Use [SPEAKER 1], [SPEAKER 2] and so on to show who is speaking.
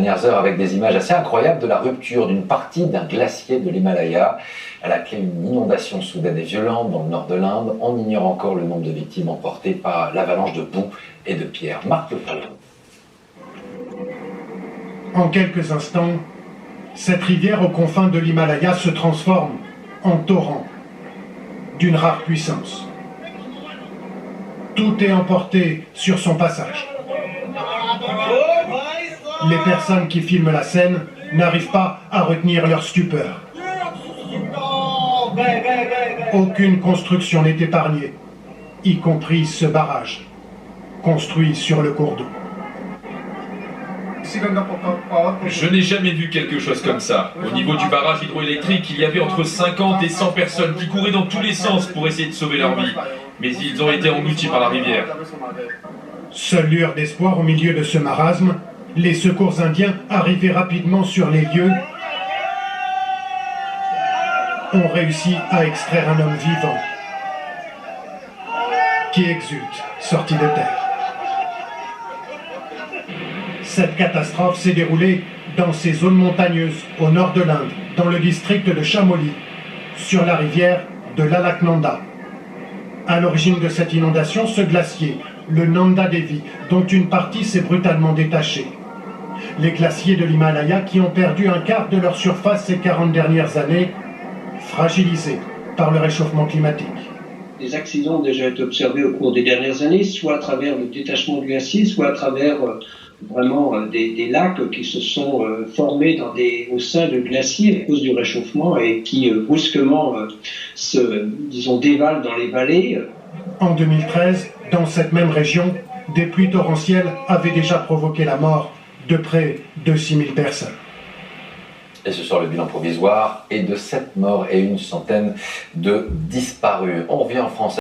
[SPEAKER 1] dernières heures avec des images assez incroyables de la rupture d'une partie d'un glacier de l'Himalaya. À la clé, une inondation soudaine et violente dans le nord de l'Inde. On ignore encore le nombre de victimes emportées par l'avalanche de boue et de pierres. Marc Lefebvre.
[SPEAKER 2] En quelques instants, cette rivière aux confins de l'Himalaya se transforme en torrent d'une rare puissance. Tout est emporté sur son passage. Les personnes qui filment la scène n'arrivent pas à retenir leur stupeur. Aucune construction n'est épargnée, y compris ce barrage, construit sur le cours d'eau.
[SPEAKER 3] Je n'ai jamais vu quelque chose comme ça. Au niveau du barrage hydroélectrique, il y avait entre 50 et 100 personnes qui couraient dans tous les sens pour essayer de sauver leur vie. Mais ils ont été engloutis par la rivière.
[SPEAKER 2] Seule lueur d'espoir au milieu de ce marasme, les secours indiens arrivés rapidement sur les lieux ont réussi à extraire un homme vivant qui exulte, sorti de terre. Cette catastrophe s'est déroulée dans ces zones montagneuses au nord de l'Inde, dans le district de Chamoli, sur la rivière de l'Alaknanda. À l'origine de cette inondation, ce glacier, le Nanda Devi, dont une partie s'est brutalement détachée. Les glaciers de l'Himalaya qui ont perdu un quart de leur surface ces 40 dernières années, fragilisés par le réchauffement climatique.
[SPEAKER 4] Des accidents ont déjà été observés au cours des dernières années, soit à travers le détachement du glacier, soit à travers vraiment des lacs qui se sont formés au sein de glaciers à cause du réchauffement et qui brusquement dévalent dans les vallées.
[SPEAKER 2] En 2013, dans cette même région, des pluies torrentielles avaient déjà provoqué la mort de près de 6000 personnes.
[SPEAKER 1] Et ce soir, le bilan provisoire est de 7 morts et une centaine de disparus. On revient en France.